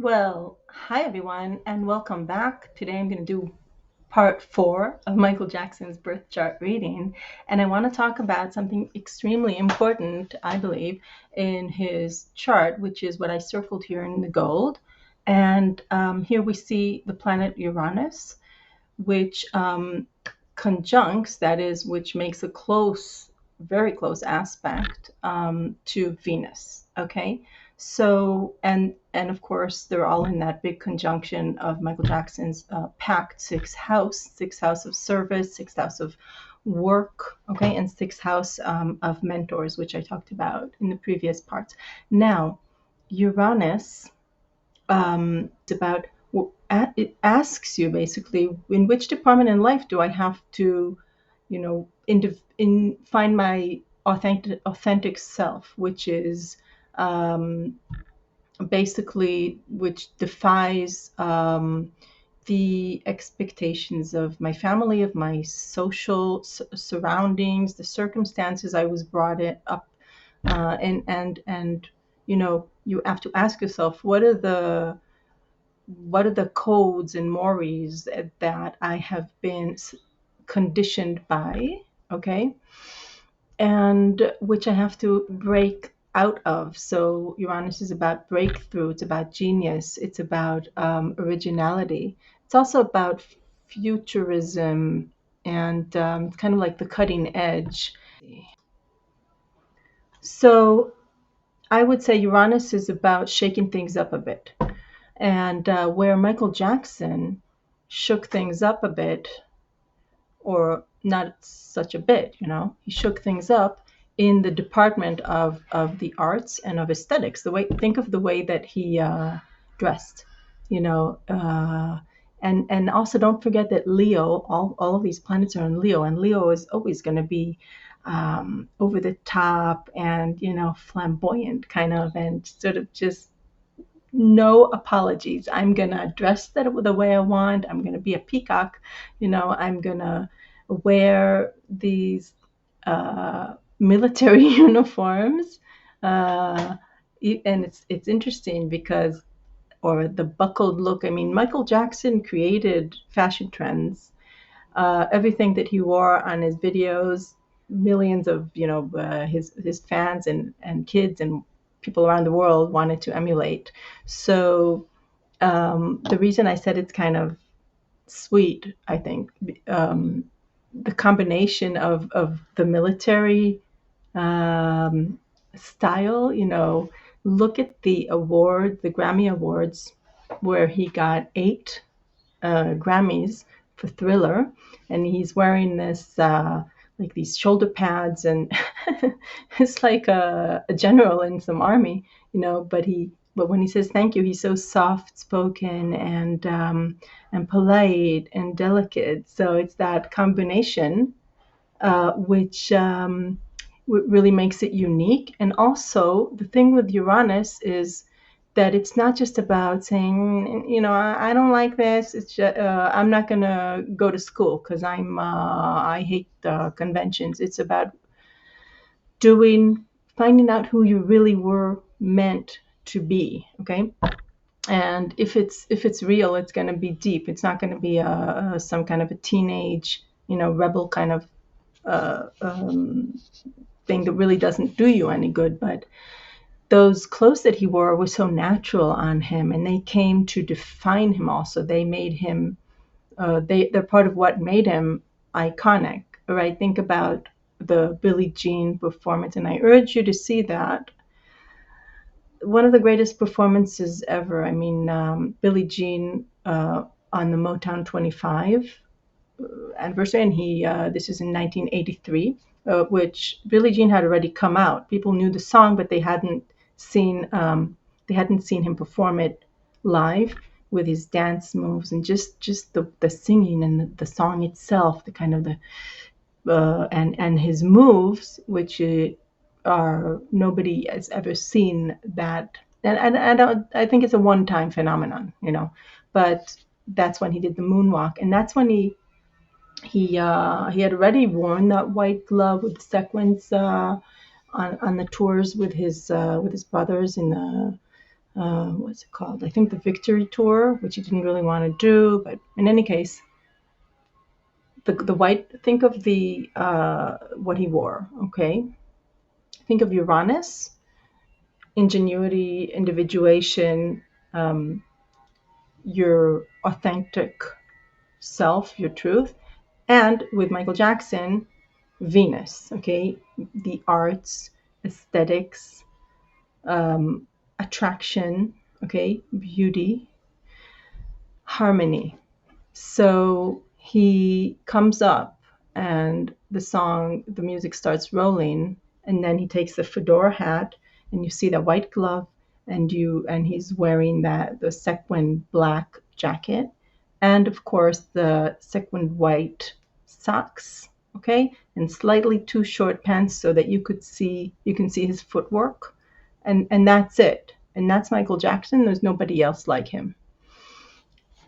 Well, hi everyone, and welcome back. Today I'm going to do part 4 of Michael Jackson's birth chart reading, and I want to talk about something extremely important, I believe, in his chart, which is what I circled here in the gold. And here we see the planet Uranus, which conjuncts, that is, which makes a close, very close aspect to Venus. Okay, so and of course they're all in that big conjunction of Michael Jackson's pact sixth house of service, sixth house of work, okay, and sixth house of mentors, which I talked about in the previous parts. Now, Uranus it's about it asks you basically in which department in life do I have to, find my authentic self, which is um, basically which defies the expectations of my family, of my social surroundings, the circumstances I was up, and you have to ask yourself what are the codes and mores that I have been conditioned by, okay, and which I have to break out of. So Uranus is about breakthrough, it's about genius, it's about originality. It's also about futurism and kind of like the cutting edge. So I would say Uranus is about shaking things up a bit. And where Michael Jackson shook things up a bit, or not such a bit, he shook things up in the department of the arts and of aesthetics. Think of the way that he dressed, you know, uh, and also don't forget that Leo, all of these planets are in Leo, and Leo is always going to be over the top and flamboyant kind of, and sort of just no apologies. I'm gonna dress the way I want. I'm gonna be a peacock. I'm gonna wear these military uniforms. Uh, and it's interesting because, or the buckled look. I mean, Michael Jackson created fashion trends. Everything that he wore on his videos, millions of his fans and kids and people around the world wanted to emulate. So the reason I said it's kind of sweet, I think, um, the combination of the military style, look at the award, the Grammy Awards, where he got 8 Grammys for Thriller, and he's wearing this like these shoulder pads, and it's like a general in some army, But when he says thank you, he's so soft spoken and polite and delicate. So it's that combination which really makes it unique. And also, the thing with Uranus is that it's not just about saying, I don't like this. It's just, I'm not gonna go to school because I hate conventions. It's about finding out who you really were meant to be. Okay, and if it's real, it's going to be deep. It's not going to be some kind of a teenage, rebel kind of thing that really doesn't do you any good. But those clothes that he wore were so natural on him, and they came to define him. Also, they made him. They're part of what made him iconic. Right? Think about the Billie Jean performance, and I urge you to see that. One of the greatest performances ever. I mean, Billie Jean on the Motown 25 anniversary, and this is in 1983, which Billie Jean had already come out. People knew the song, but they hadn't seen him perform it live with his dance moves and just the singing and the song itself, the kind of the and his moves, which are nobody has ever seen that. And I think it's a one-time phenomenon, but that's when he did the moonwalk, and that's when he had already worn that white glove with the sequins on the tours with his brothers in the what's it called? I think the Victory Tour, which he didn't really want to do. But in any case, the white, think of the what he wore, okay? Think of Uranus, ingenuity, individuation, um, your authentic self, your truth. And with Michael Jackson, Venus, okay? The arts, aesthetics, attraction, okay? Beauty, harmony. So he comes up and the music starts rolling, and then he takes the fedora hat, and you see the white glove, and he's wearing the sequin black jacket, and of course the sequin white socks, okay, and slightly too short pants so that you can see his footwork, and that's it. And that's Michael Jackson. There's nobody else like him.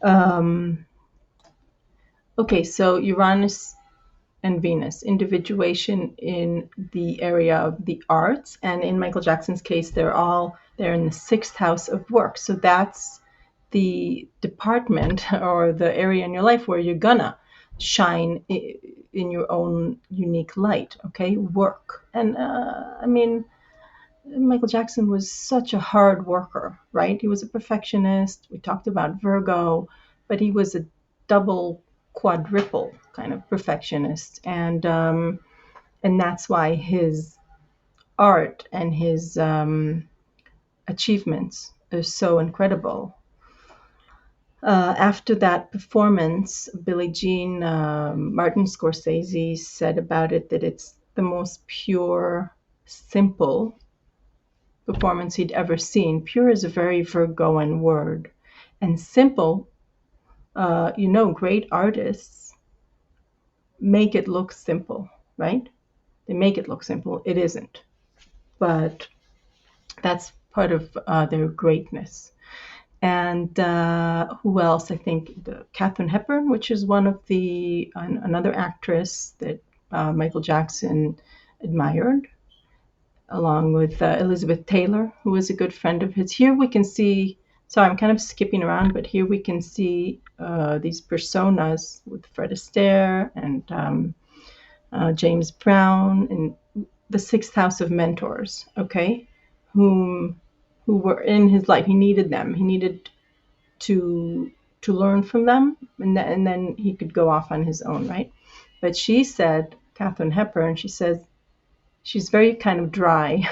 Um, Okay, so Uranus and Venus, individuation in the area of the arts, and in Michael Jackson's case, they're in the sixth house of work. So that's the department or the area in your life where you're gonna shine in your own unique light. Okay, work, and I mean, Michael Jackson was such a hard worker, right? He was a perfectionist. We talked about Virgo, but he was a double, quadruple kind of perfectionist, and that's why his art and his achievements are so incredible. After that performance, Billie Jean, Martin Scorsese said about it that it's the most pure, simple performance he'd ever seen. Pure is a very Virgoan word. And simple, great artists make it look simple, right? They make it look simple. It isn't. But that's part of their greatness. And who else? I think Katharine Hepburn, which is one of another actress that Michael Jackson admired, along with Elizabeth Taylor, who was a good friend of his. Here we can see, sorry, I'm kind of skipping around, but here we can see these personas with Fred Astaire and James Brown and the sixth house of mentors, okay, whom who were in his life. He needed them. He needed to learn from them, and then he could go off on his own, right? But she said, Katharine Hepburn, she says she's very kind of dry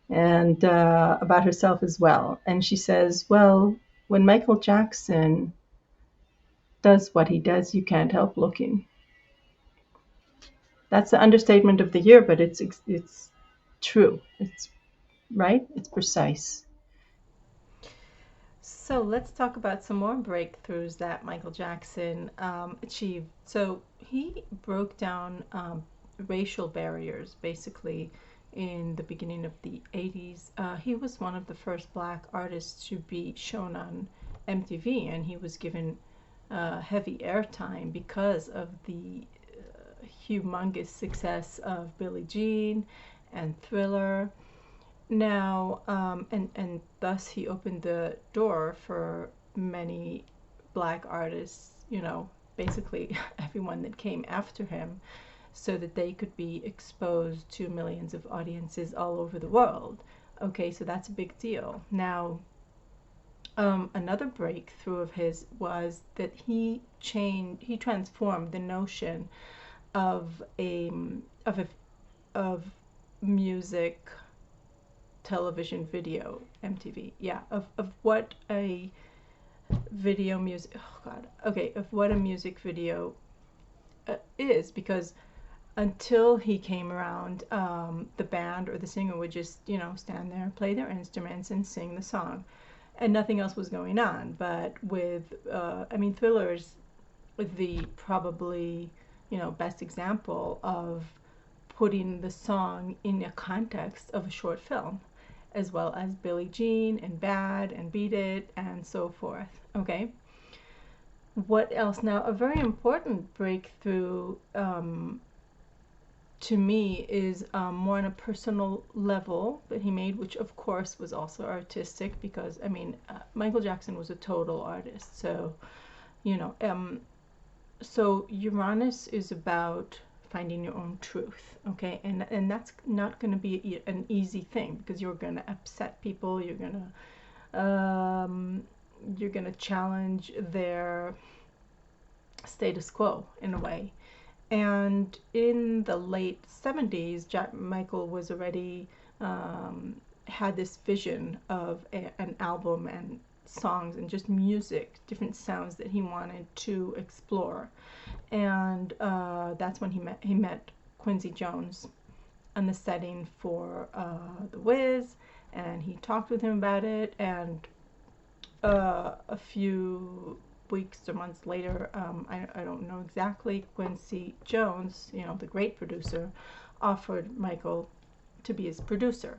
and about herself as well. And she says, well, when Michael Jackson does what he does, you can't help looking. That's the understatement of the year, but it's true. It's right. It's precise. So let's talk about some more breakthroughs that Michael Jackson achieved. So he broke down racial barriers basically in the beginning of the 80s. He was one of the first black artists to be shown on MTV, and he was given heavy airtime because of the humongous success of Billie Jean and Thriller. Now, and thus he opened the door for many black artists, basically everyone that came after him, so that they could be exposed to millions of audiences all over the world. Okay, so that's a big deal. Now, another breakthrough of his was that he transformed the notion of of music, television, video, MTV, yeah, of what a video music, oh god, okay, of what a music video is, because until he came around, the band or the singer would just, stand there, play their instruments, and sing the song, and nothing else was going on. But with, Thriller's the probably, best example of putting the song in a context of a short film, as well as Billie Jean and Bad and Beat It and so forth. Okay. What else? Now, a very important breakthrough to me is more on a personal level that he made, which of course was also artistic, because I mean Michael Jackson was a total artist. So you know, so Uranus is about finding your own truth, okay, and that's not going to be an easy thing, because you're going to upset people, you're going to challenge their status quo in a way. And in the late 70s, Michael was already had this vision of an album and songs and just music, different sounds that he wanted to explore. And that's when he met Quincy Jones on the setting for The Wiz, and he talked with him about it. And a few weeks or months later, I don't know exactly, Quincy Jones, you know, the great producer, offered Michael to be his producer.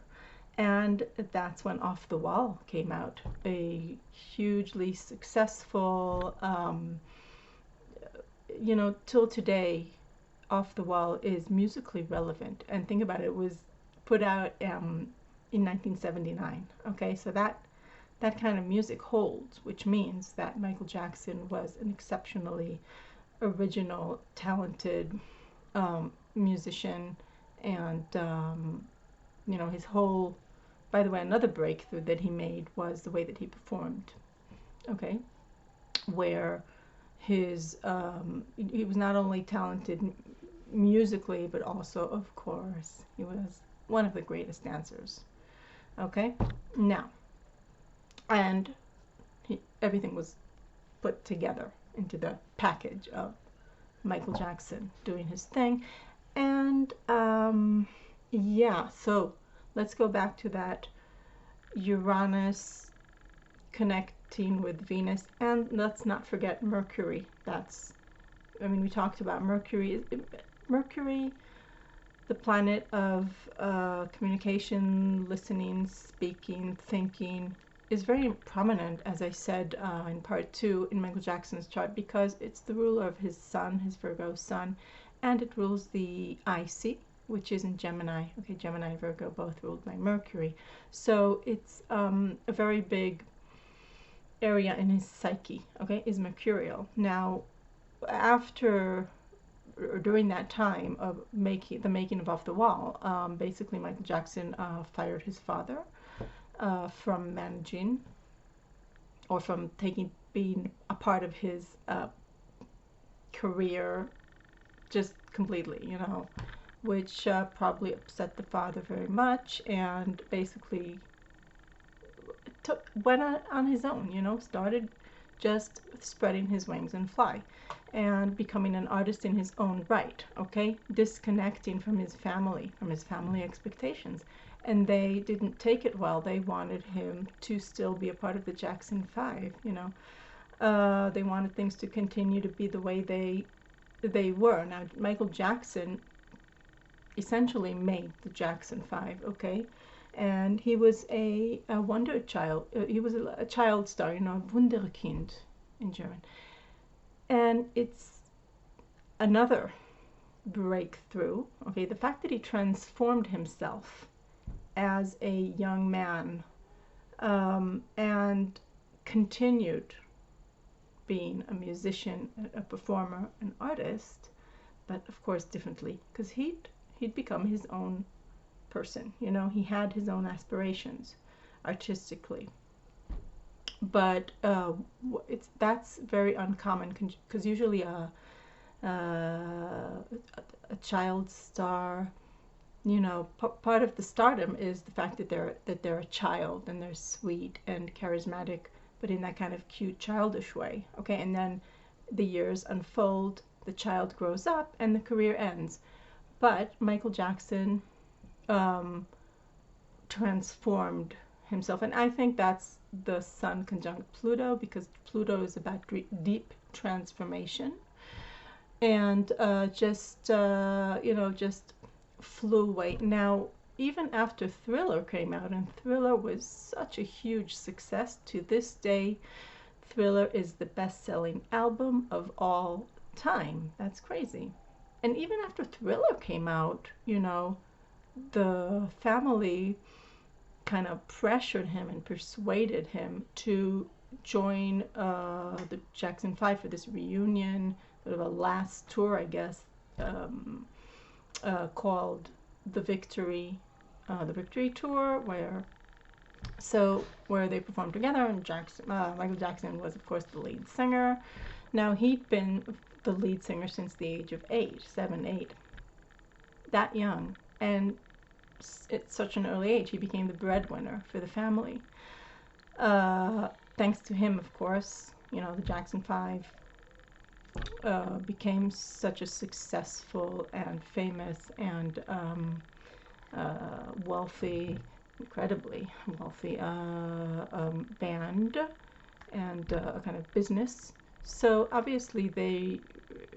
And that's when Off the Wall came out, a hugely successful, you know, till today, Off the Wall is musically relevant. And think about it, it was put out in 1979. Okay, so that kind of music holds, which means that Michael Jackson was an exceptionally original, talented musician. And you know, his whole, by the way, another breakthrough that he made was the way that he performed, okay, where his he was not only talented musically, but also, of course, he was one of the greatest dancers. Okay, now, and everything was put together into the package of Michael Jackson doing his thing. And yeah, so let's go back to that Uranus connecting with Venus, and let's not forget Mercury. That's, I mean, we talked about Mercury. Mercury, the planet of communication, listening, speaking, thinking, is very prominent, as I said in part 2 in Michael Jackson's chart, because it's the ruler of his sun, his Virgo sun, and it rules the IC, which is in Gemini. Okay, Gemini and Virgo both ruled by Mercury. So it's a very big area in his psyche, okay, is mercurial. Now, after or during that time of the making of Off the Wall, basically Michael Jackson fired his father from managing, or from being a part of his career, just completely, you know, which probably upset the father very much, and basically went on his own, you know, started just spreading his wings and fly, and becoming an artist in his own right, okay, disconnecting from his family expectations. And they didn't take it well. They wanted him to still be a part of the Jackson 5, you know. They wanted things to continue to be the way they were. Now, Michael Jackson essentially made the Jackson 5, okay? And he was a wonder child. He was a child star, you know, Wunderkind in German. And it's another breakthrough, okay? The fact that he transformed himself as a young man and continued being a musician, a performer, an artist, but of course differently, because he'd become his own person, you know. He had his own aspirations artistically, but that's very uncommon, because usually a child star, you know, part of the stardom is the fact that they're a child, and they're sweet and charismatic, but in that kind of cute, childish way, okay? And then the years unfold, the child grows up, and the career ends. But Michael Jackson transformed himself, and I think that's the Sun conjunct Pluto, because Pluto is about deep transformation, and just you know, just flew away. Now, even after Thriller came out, and Thriller was such a huge success, to this day Thriller is the best-selling album of all time. That's crazy. And even after Thriller came out, you know, the family kind of pressured him and persuaded him to join the Jackson 5 for this reunion, sort of a last tour, I guess, um, called the Victory Tour, where they performed together, and Michael Jackson was, of course, the lead singer. Now, he'd been the lead singer since the age of 7, 8, that young, and at such an early age, he became the breadwinner for the family. Thanks to him, of course, you know, the Jackson 5 became such a successful and famous and wealthy, incredibly wealthy band and a kind of business. So obviously they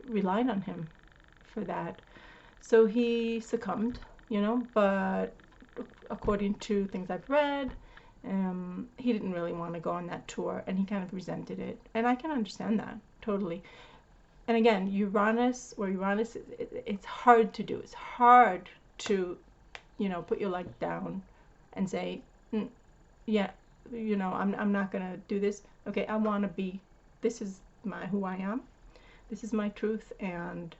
relied on him for that. So he succumbed, you know, but according to things I've read, he didn't really want to go on that tour, and he kind of resented it. And I can understand that totally. And again, Uranus, it's hard to do. It's hard to, you know, put your leg down and say, yeah, you know, I'm not gonna do this. Okay, I want to be. This is who I am. This is my truth, and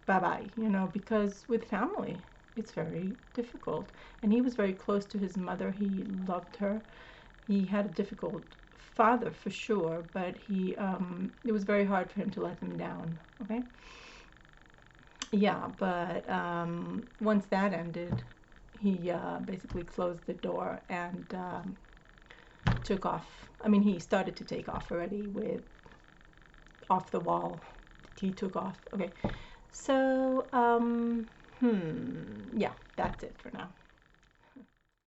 bye bye. You know, because with family, it's very difficult. And he was very close to his mother. He loved her. He had a difficult father for sure, but it was very hard for him to let them down. Okay. Yeah, but once that ended, he basically closed the door and took off. I mean, he started to take off already with Off the Wall. He took off. Okay. So, yeah, that's it for now.